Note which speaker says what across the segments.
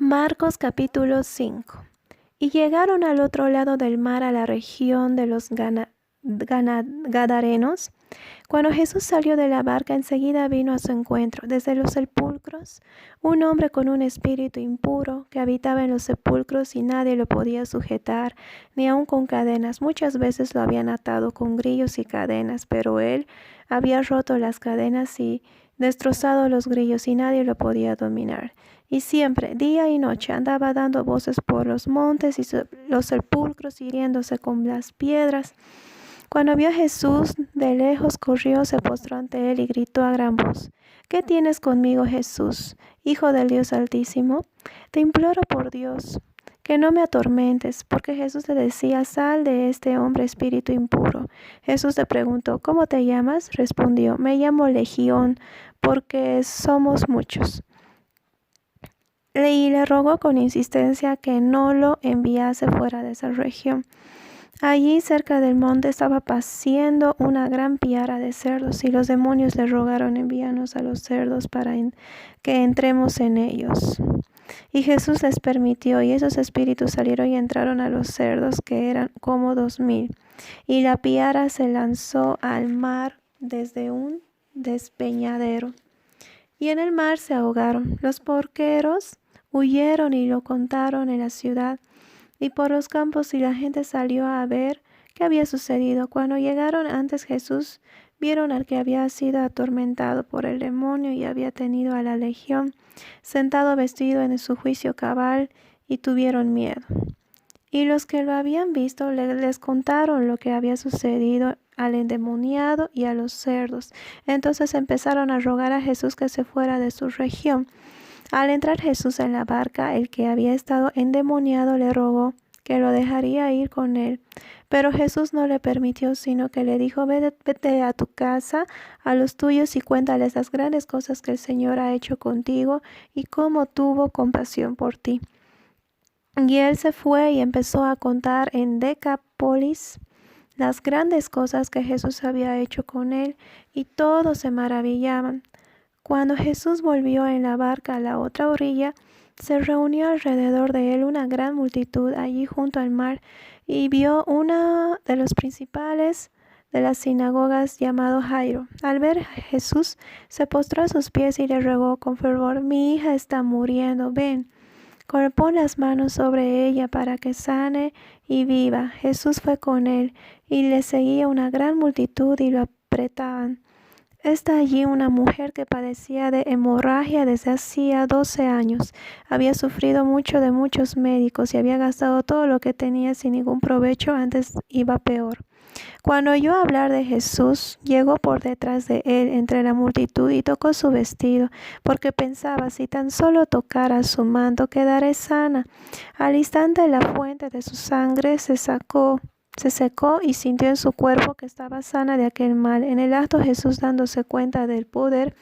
Speaker 1: Marcos capítulo 5. Y llegaron al otro lado del mar, a la región de los Gadarenos. Cuando Jesús salió de la barca, enseguida vino a su encuentro, desde los sepulcros, un hombre con un espíritu impuro que habitaba en los sepulcros, y nadie lo podía sujetar, ni aun con cadenas. Muchas veces lo habían atado con grillos y cadenas, pero él había roto las cadenas y destrozado los grillos, y nadie lo podía dominar. Y siempre, día y noche, andaba dando voces por los montes y los sepulcros, hiriéndose con las piedras. Cuando vio a Jesús de lejos, corrió, se postró ante él y gritó a gran voz: ¿Qué tienes conmigo, Jesús, Hijo del Dios Altísimo? Te imploro por Dios que no me atormentes. Porque Jesús le decía: sal de este hombre, espíritu impuro. Jesús le preguntó: ¿cómo te llamas? Respondió: me llamo Legión, porque somos muchos. Y le rogó con insistencia que no lo enviase fuera de esa región. Allí cerca del monte estaba paciendo una gran piara de cerdos, y los demonios le rogaron: envíanos a los cerdos para que entremos en ellos. Y Jesús les permitió, y esos espíritus salieron y entraron a los cerdos, que eran como 2000. Y la piara se lanzó al mar desde un despeñadero, y en el mar se ahogaron. Los porqueros huyeron y lo contaron en la ciudad y por los campos, y la gente salió a ver qué había sucedido. Cuando llegaron antes Jesús, vieron al que había sido atormentado por el demonio y había tenido a la legión, sentado vestido en su juicio cabal, y tuvieron miedo. Y los que lo habían visto les contaron lo que había sucedido al endemoniado y a los cerdos. Entonces empezaron a rogar a Jesús que se fuera de su región. Al entrar Jesús en la barca, el que había estado endemoniado le rogó que lo dejaría ir con él. Pero Jesús no le permitió, sino que le dijo: vete a tu casa, a los tuyos, y cuéntales las grandes cosas que el Señor ha hecho contigo y cómo tuvo compasión por ti. Y él se fue y empezó a contar en Decápolis las grandes cosas que Jesús había hecho con él, y todos se maravillaban. Cuando Jesús volvió en la barca a la otra orilla, se reunió alrededor de él una gran multitud allí junto al mar, y vio uno de los principales de las sinagogas, llamado Jairo. Al ver a Jesús, se postró a sus pies y le rogó con fervor: mi hija está muriendo, ven, pon las manos sobre ella para que sane y viva. Jesús fue con él, y le seguía una gran multitud y lo apretaban. Está allí una mujer que padecía de hemorragia desde hacía 12 años. Había sufrido mucho de muchos médicos y había gastado todo lo que tenía sin ningún provecho, antes iba peor. Cuando oyó hablar de Jesús, llegó por detrás de él entre la multitud y tocó su vestido, porque pensaba: si tan solo tocara su manto, quedaré sana. Al instante la fuente de su sangre se secó, y sintió en su cuerpo que estaba sana de aquel mal. En el acto, Jesús, dándose cuenta del poder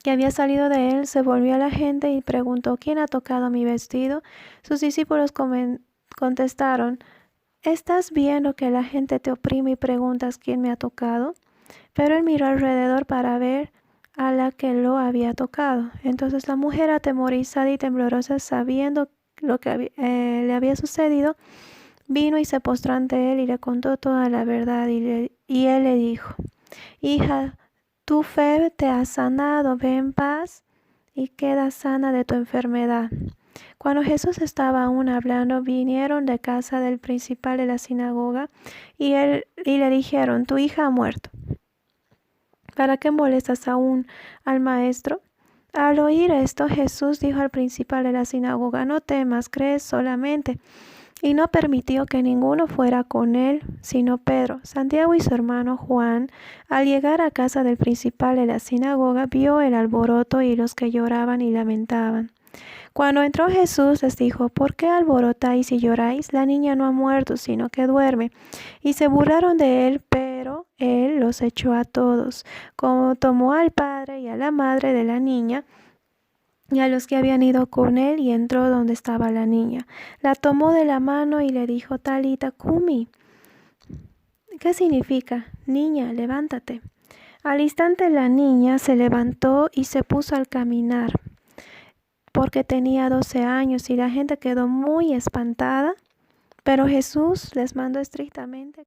Speaker 1: que había salido de él, se volvió a la gente y preguntó: ¿quién ha tocado mi vestido? Sus discípulos contestaron: ¿estás viendo que la gente te oprime y preguntas quién me ha tocado? Pero él miró alrededor para ver a la que lo había tocado. Entonces la mujer, atemorizada y temblorosa, sabiendo lo que le había sucedido, vino y se postró ante él y le contó toda la verdad. Y él le dijo: hija, tu fe te ha sanado, ve en paz y queda sana de tu enfermedad. Cuando Jesús estaba aún hablando, vinieron de casa del principal de la sinagoga y le dijeron: tu hija ha muerto. ¿Para qué molestas aún al maestro? Al oír esto, Jesús dijo al principal de la sinagoga: no temas, cree solamente. Y no permitió que ninguno fuera con él, sino Pedro, Santiago y su hermano Juan. Al llegar a casa del principal de la sinagoga, vio el alboroto y los que lloraban y lamentaban. Cuando entró Jesús, les dijo: ¿por qué alborotáis y lloráis? La niña no ha muerto, sino que duerme. Y se burlaron de él, pero él los echó a todos. Como tomó al padre y a la madre de la niña y a los que habían ido con él, y entró donde estaba la niña. La tomó de la mano y le dijo: Talita cumi. ¿Qué significa? Niña, levántate. Al instante la niña se levantó y se puso al caminar. porque tenía 12 años y la gente quedó muy espantada, pero Jesús les mandó estrictamente